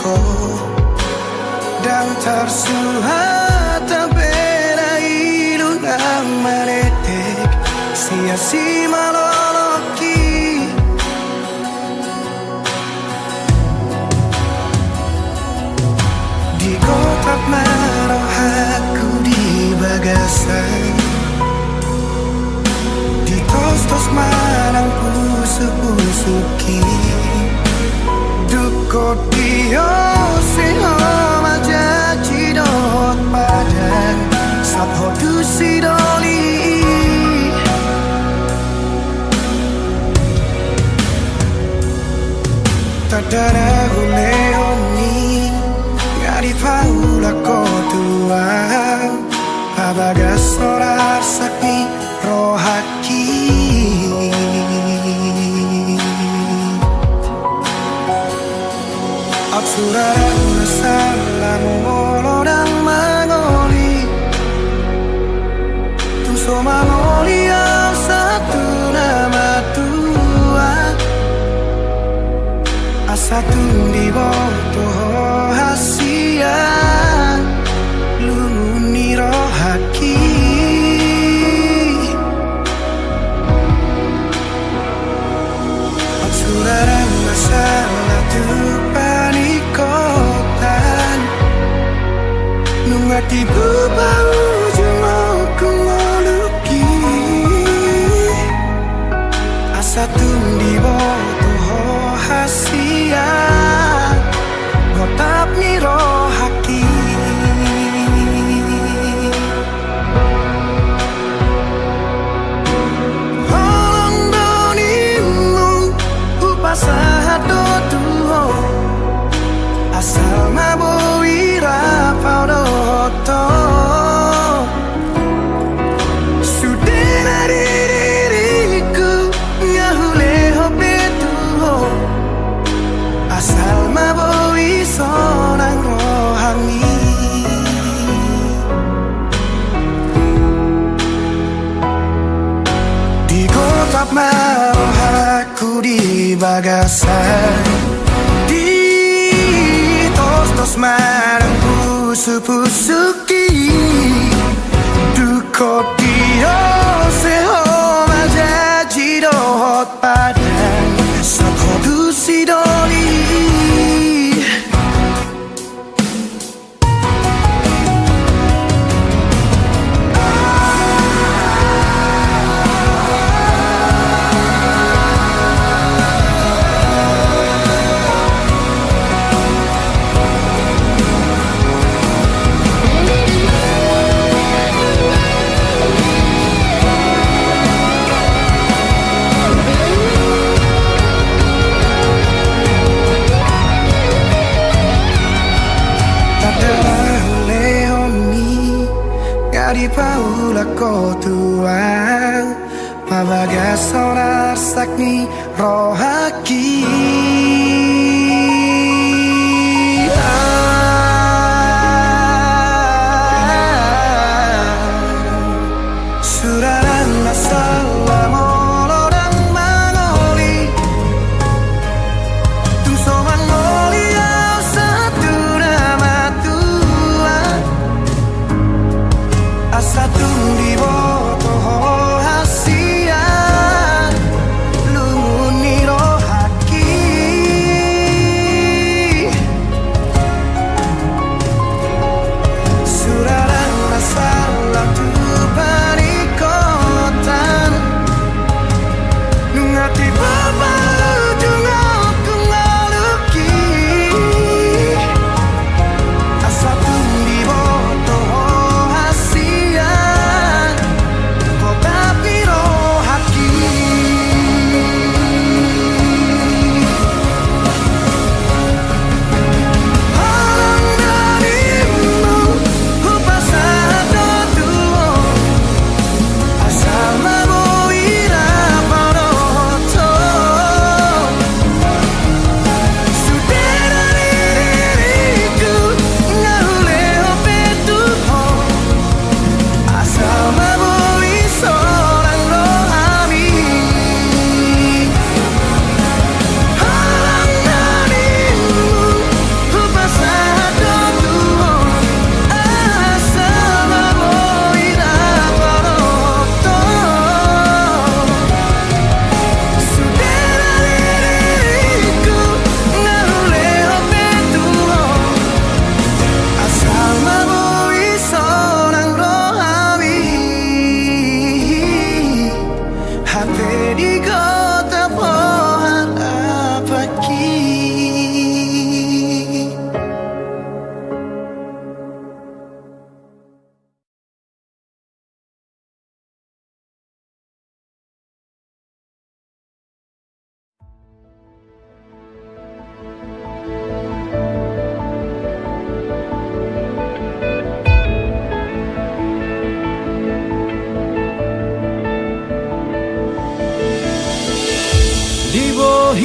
ko dan tersuhata bera ilunang maletek sia-sia maloloki di kotak marah aku di bagasan di tos-tos marang pusu-pusuki duko dio siho majaji dot padan sapho tu sidoli tadara huleoni ngari paula kotua abagas sorar sakni rohaki Absurang masalah molo dan mangoli Tuso mangoli yang satu nama tua Asatu di botoh hasia Luni rohaki Absurang masalah tuh panikotan Nungati bubau jengokku ngoluki Asa tundi botoh hasia Gotap niro haki Holong donimu upasahat dotuho Asal mabui rapau doto Sudena diriku ngahule hobetuho Asal mabui sonang rohani Di kotak maroh aku di bagasan Tos marang pusu-pusuki Duko dio seho majaji dohot padan Sapho tu sidoli Di paula kotuang Mabagas sonar sakni rohaki Suraran masalah molo dan mangoli Tungso mangoli yang satu nama tua Asatu di botoh hasia Lumuni rohaki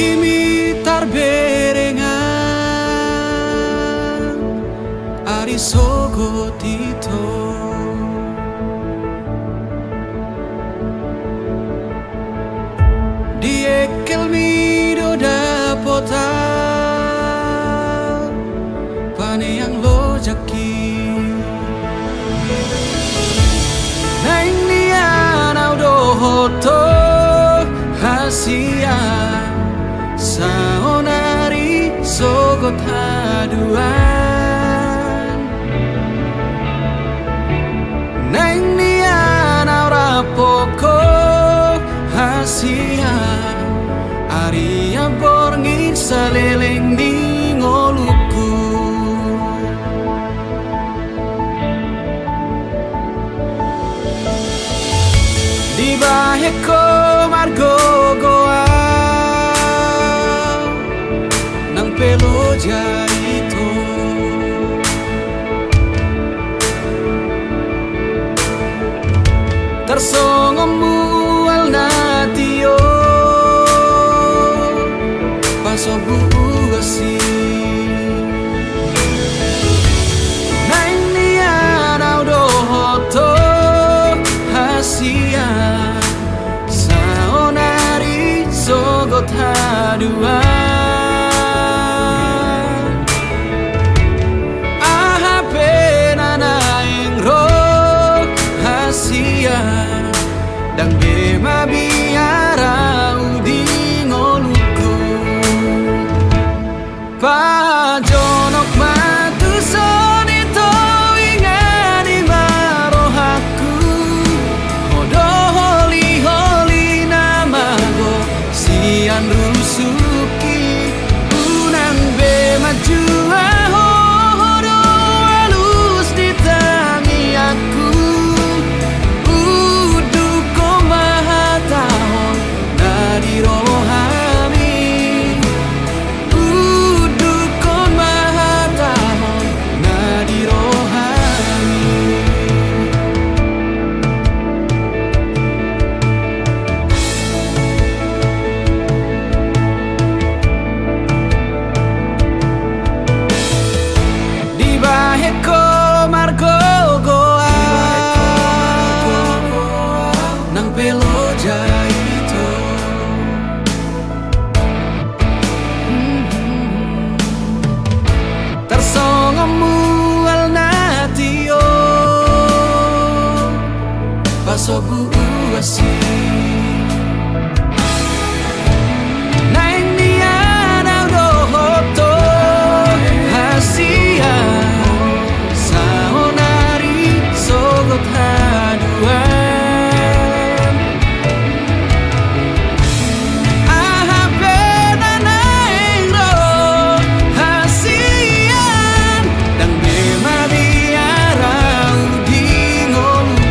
himitar berengan ari sogo tito diekel mido dapota pane yang lo jaki nang nian audo hoto hasia saonari sogot haduan nang nian aura poko hasia aria borngin saleleng di ngoluku di baheko margo goa nang pelo jaito tersongomu al natio paso buasi nang nian audo hoto hasia saonari sogot haduan aha penana ro hasia dan bema biara udi ngoluku pajonok matu sonito ingani marohaku hodo holi holi namago sian rusuki unang bema jua hodo halus ditangi aku paso buasi nang nian audo hoto hasia saonari sogot haduan aha penana ro hasian dan bema biara udi ngoluku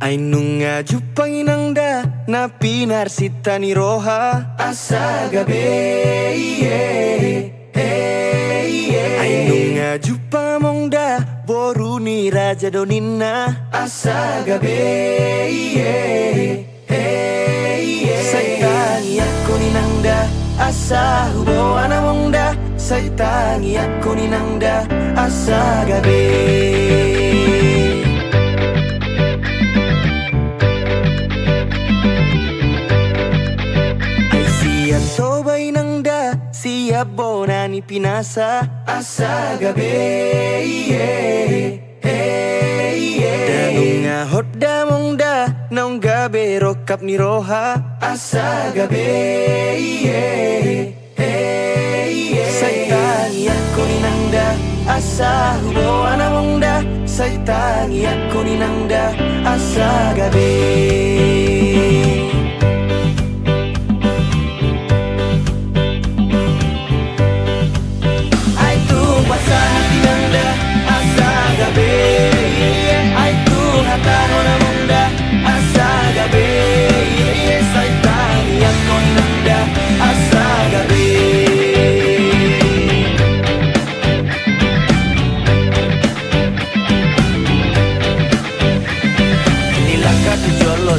Ainunga jupanginangda na pinarsitani roha asa gabe Ainunga jupamongda boruni raja donina asa gabe Saitangi aku ninangda asa hubo anamongda Saitangi aku ninangda asa gabe Sobay nangda siap bonani pinasa asa gabe Danunga hodda mongda naung gabe rokap ni roha asa gabe Saitangi aku ninangda asa hubo anamongda Saitangi aku ninangda asa gabe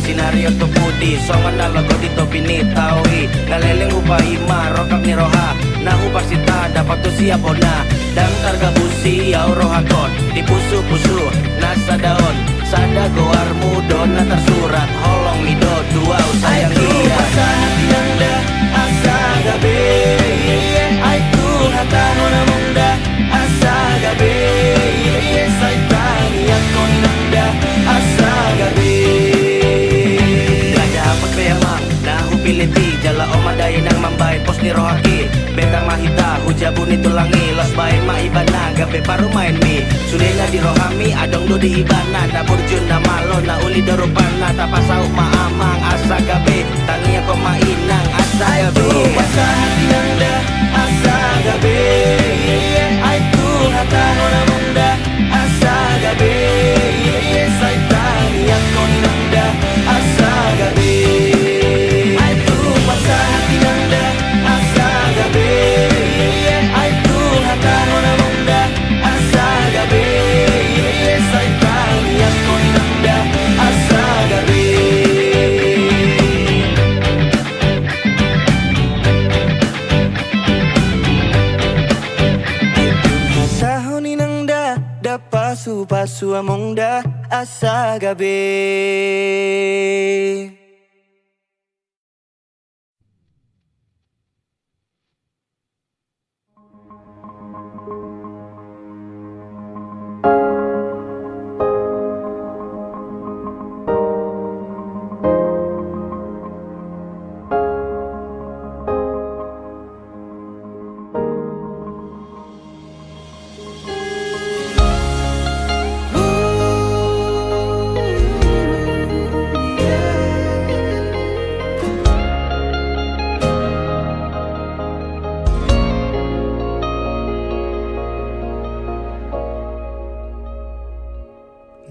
Sinario to pudi, songan na lago dito pinitawi Ngaleleng upahi marokap ni roha Na upasita dapat tu siap na Dang targa busi au rohakon Di pusu-pusu nasa daon Sada goar mudo na tersurat Holong mido dua usayang iya Hati nangda asa gabe Aitu hatano namongda asa gabe Saitani akon nangda asa gabe Piliti jala omadaya nang mambay pos ni rohaki Betang mahita hujabu ni tulangi Los bain maibana gabe paru main mi Sulinga di rohami adong do di ibana Na burjun na malo na uli dorupana Tapasau maamang asa gabe Tangi ako mainang asa gabe Asa hati nangda asa gabe Aitu hatano na munda asa gabe Saitani ako nangda asa gabe Pasu amongda asa gabe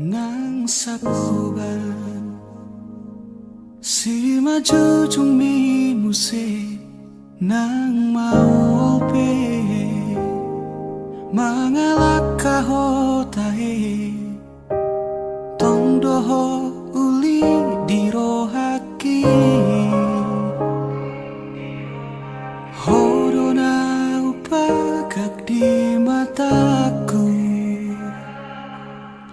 Nang sakuban si majujung mi muse nang maupe mangalak kahotahe tong doho uli dirohaki horona upagak di mataku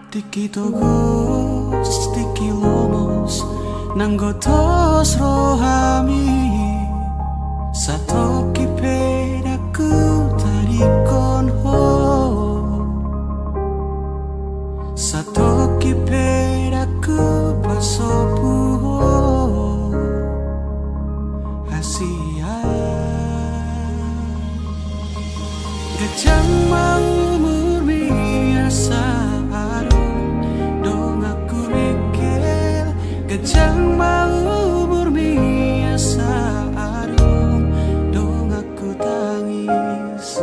Tiki togos, tiki lomos, nanggotos rohami Satoki pedaku tarikon ho Satoki pedaku pasopu ho Asia Gajang mangumur biasa Gajang mau bermiasa arung dong aku tangis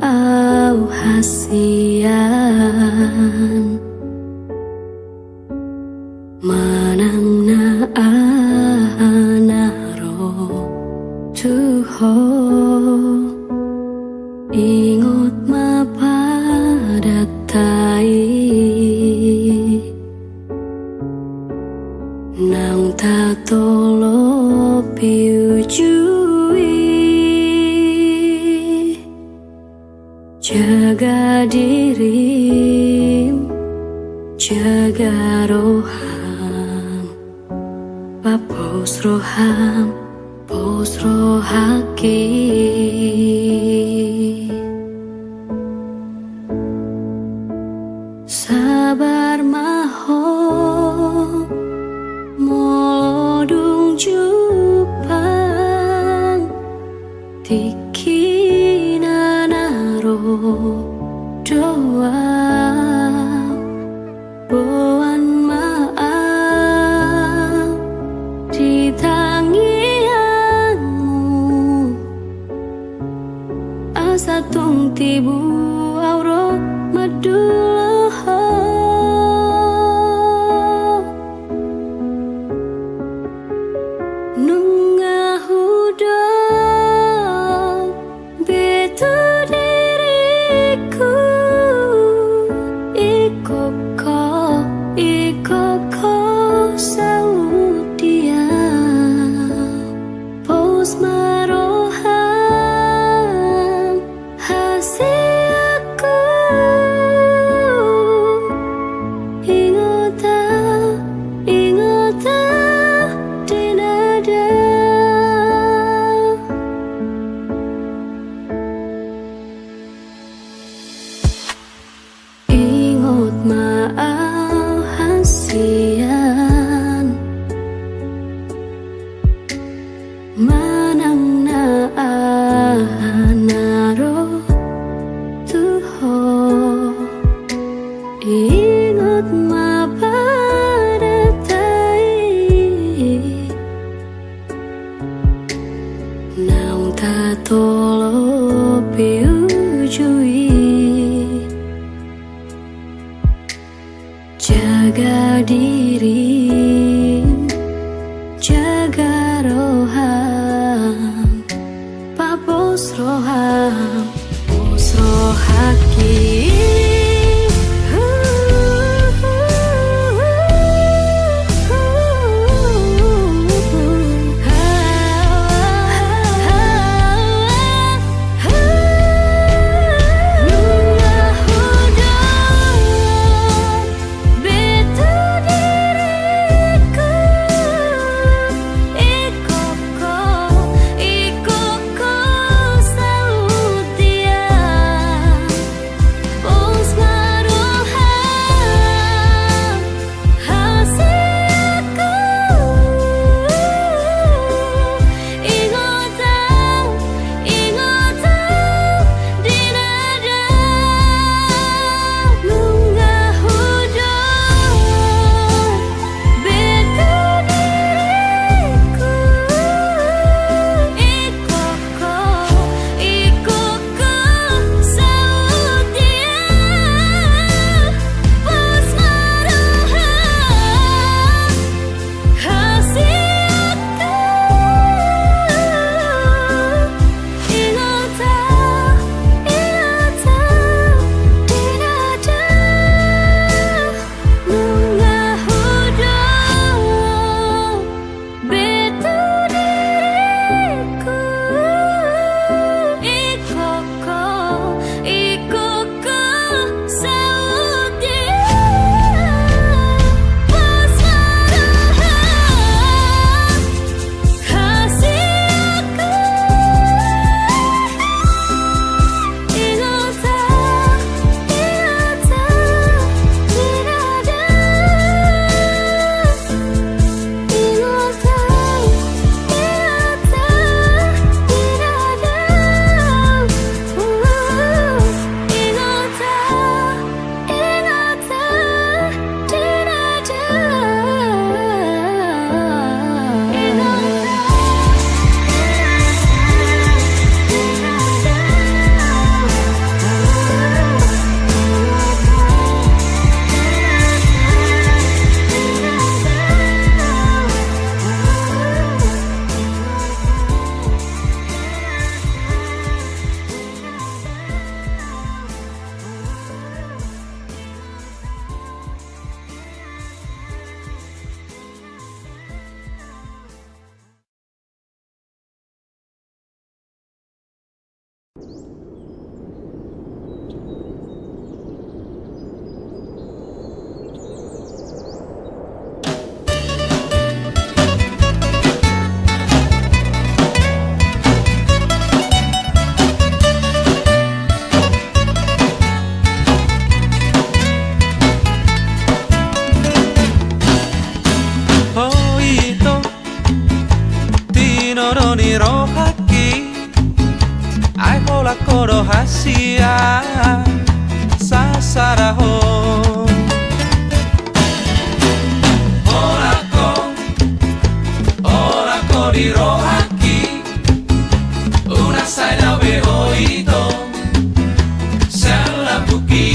au hasian manang na anaro tuho ingot mapadatai nang tatolo piujui jaga dirim jaga roham papos roham pos rohaki sabar maho molodung jupang tikina naro doa boan maaf di tangianmu asa tung tibu auro maduloho nunga hudok betu diriku ikoko saudia pos maroham hasiaku ingota dinada ingot maau hasian manang na anaro tuho ingot mapadatai naung tatolo piujui jaga diri jaga roham papos roham pos rohaki betu Ni rohaki ai hola koro hasia sasaraho hola ko di rohaki una saida we oito sala buki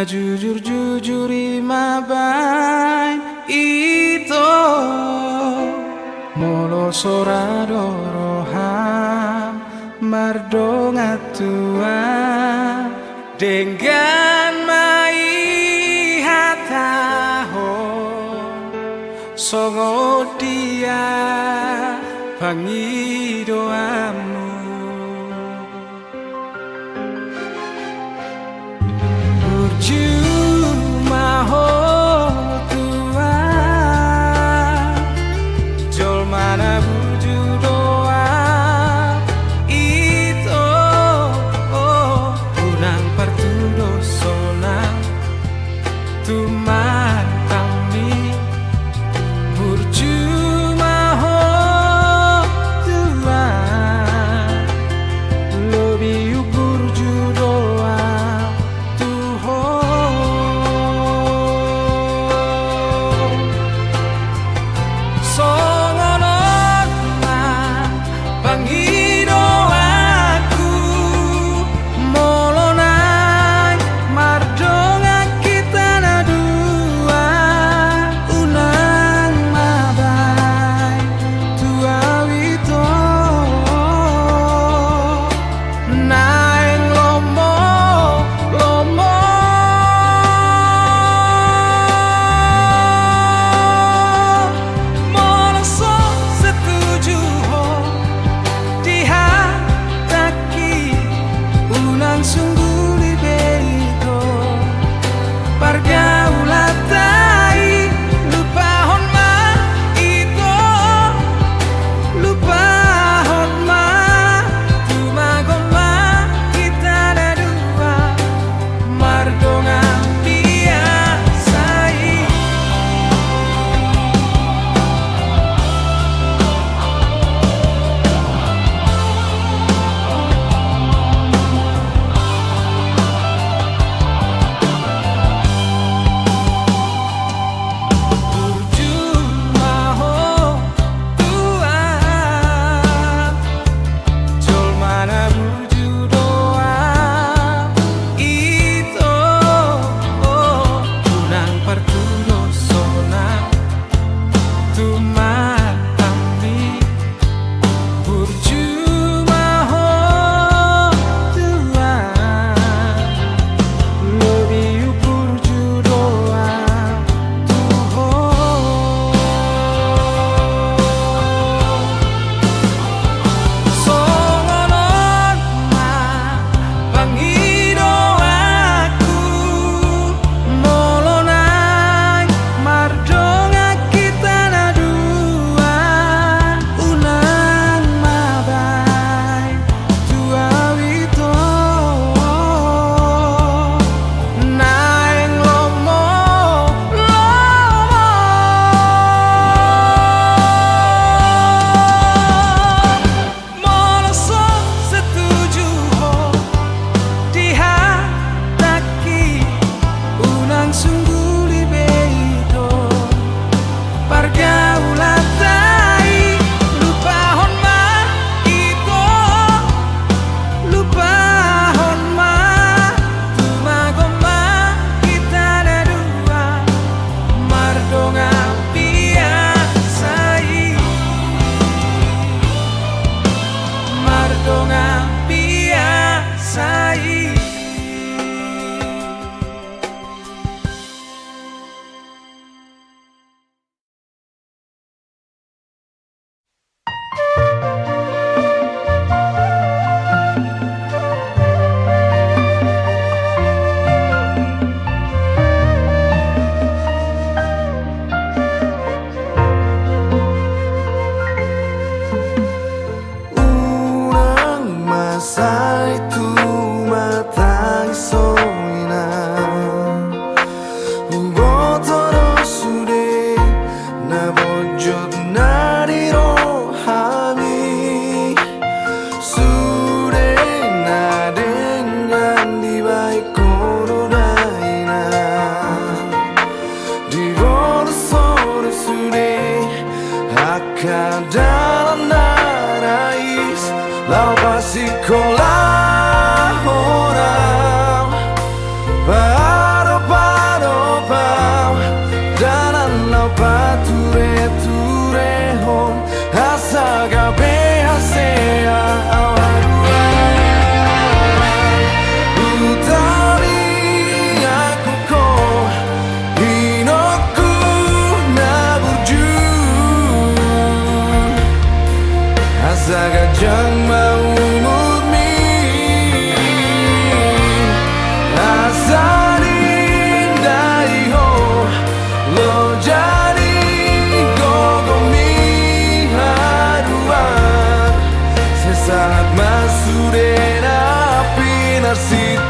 jujur-jujuri mabain ito molo soradoroham mardonga tua dengan mai hataho songo dia pangi doamu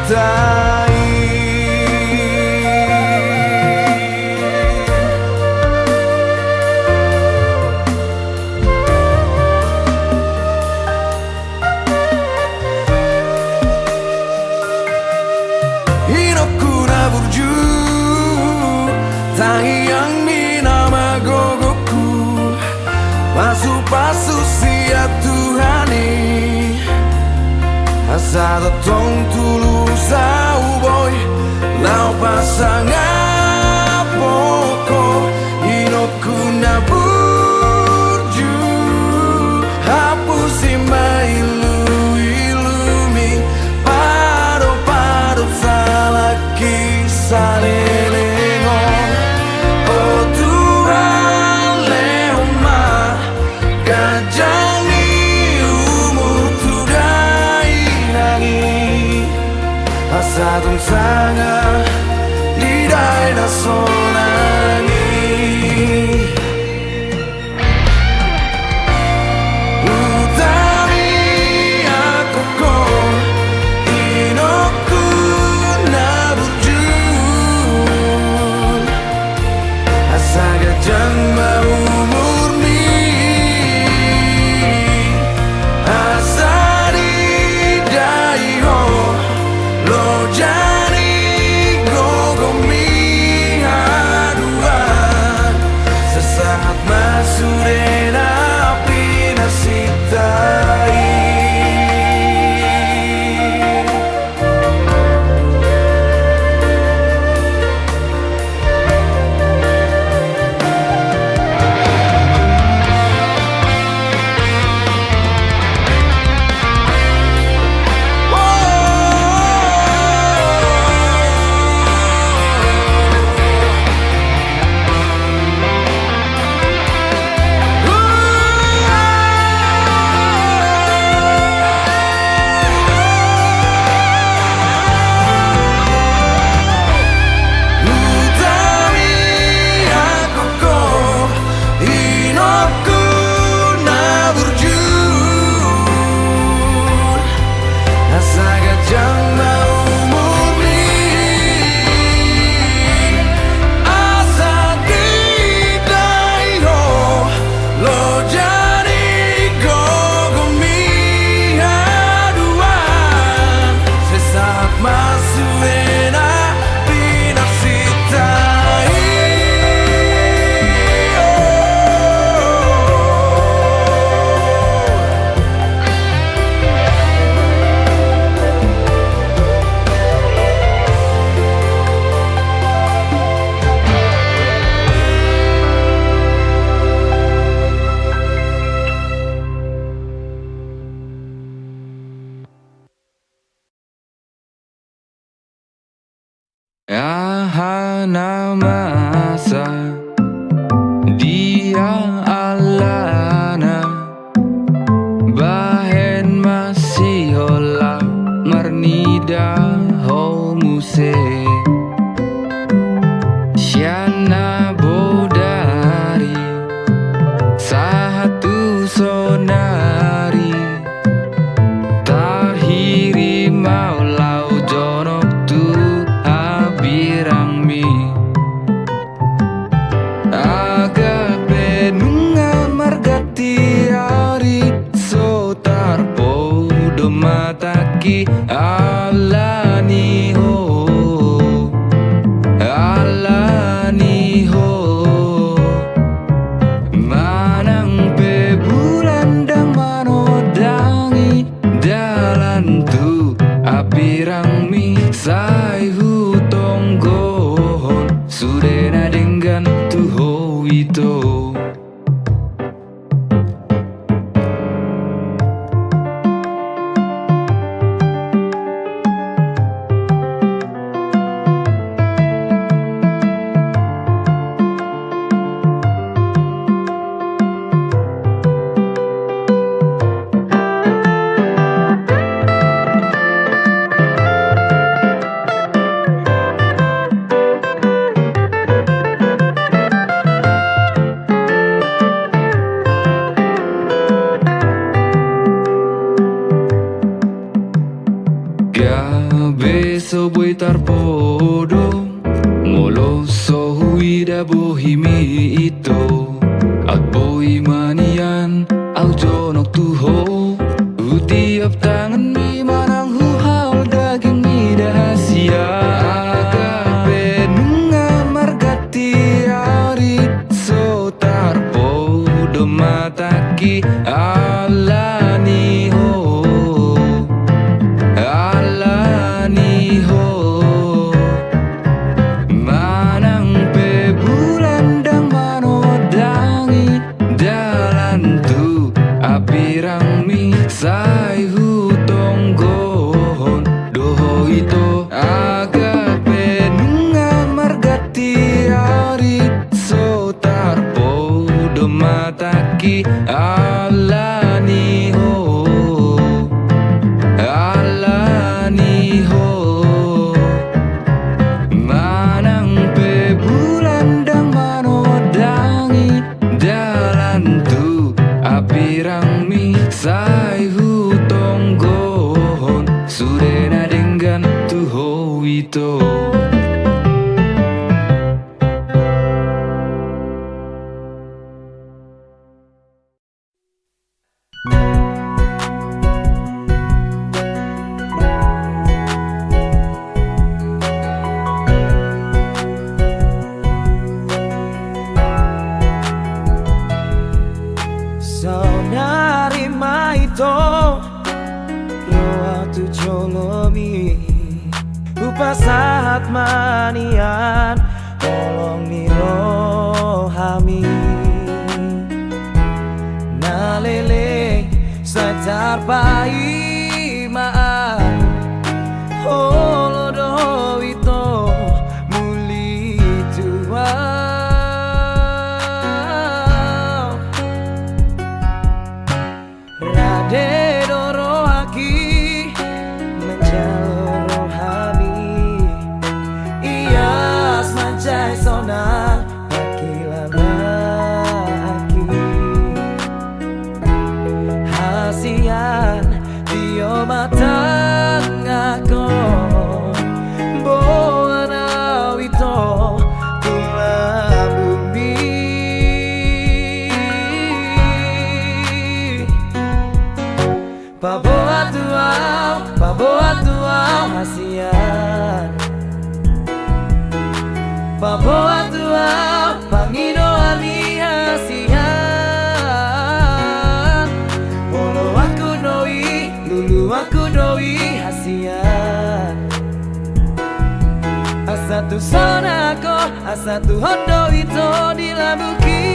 cintai. Hidupku na burju Tangiyang minama gogoku Pasu-pasu siap Tuhani Asa tong tulus au boy Lau pasangan poko Hidupku na burju Hapus ilu-ilumi Paro-paro salah kisah lelengon Oh Tuhan leoma Kajangi umur tudai nangi Asatun sanga Lidai na sonani Utami aku ko Inoku na burjun Asa gajang mau murni Asa didai ho Lo jani gogomi haduan Sesaat masuk dan api nasitai Ahana masa dia alana bahen masih hola marnida ho muse Syana bodari satu sonari tarhiri maulau jonok tu abirang mi aga penunga margati ari sotar podo mataki alani ho manang pe bulan dang manodangi dalan tu apirang mi sai hutong gohon sudena dengan tu ho itu podo Molo sohui da bohimi ito At boy manian au jonok tuho Utiap tangan mi manang huhal daging mi dahasia Agak benunga margati ari So tarpo do mataki alani ho Alani ho Manang pe bulan dang manodangi Dalan tu apirang mi sai hutong gohon Doho ito aga penunga margati ari So tarpo do mataki alani ho Alani ho Manang pe bulan dang manodangi Dalan tu apirang mi sai hutong gohon Sudena dengan tuho ito Saudari maito Roa tu jolomi Upasahat manian Tolong ni rohami Nalele Sajar pai maan Holodo ito Muli tua Rade doro aki menjalo rohami Ias mancai sonang akilan aki Hasian dio matang ako Boana wito tulang bumi Paboa tuau hasian Paboa tuau pangino ani hasian Bolo aku doi, lulu aku doi hasian Asatu sonako, asatu hondo ito dilabuki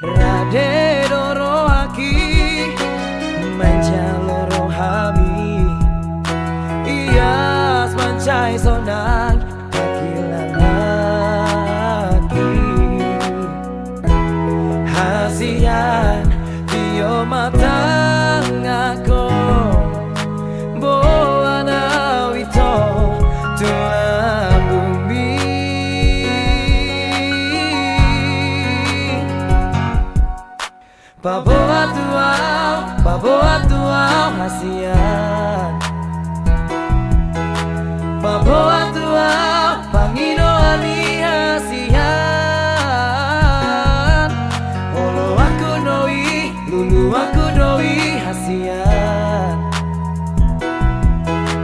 Rade doro aki menjalo rohami Ias mancai sonang akilan aki Hasian dio matang ako Boana wito tulang bumi Paboa tuau hasian Paboa tuau pangino ani hasian Olo aku doi, lulu aku doi hasian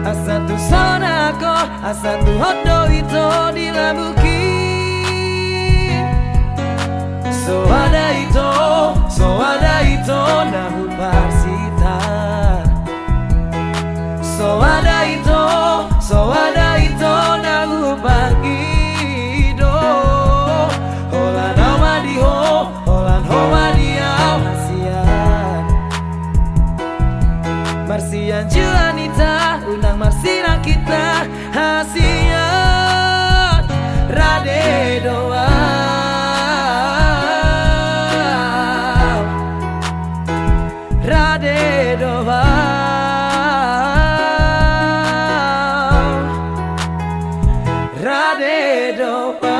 Asatu sonako, asatu hondo ito dilabuki So ada ito nahu parsita So ada ito nahu pagido Olan awadiho, olan howadiau hasian Marsian juanita, unang marsina kita hasian Rade doa Rade doa Rade doa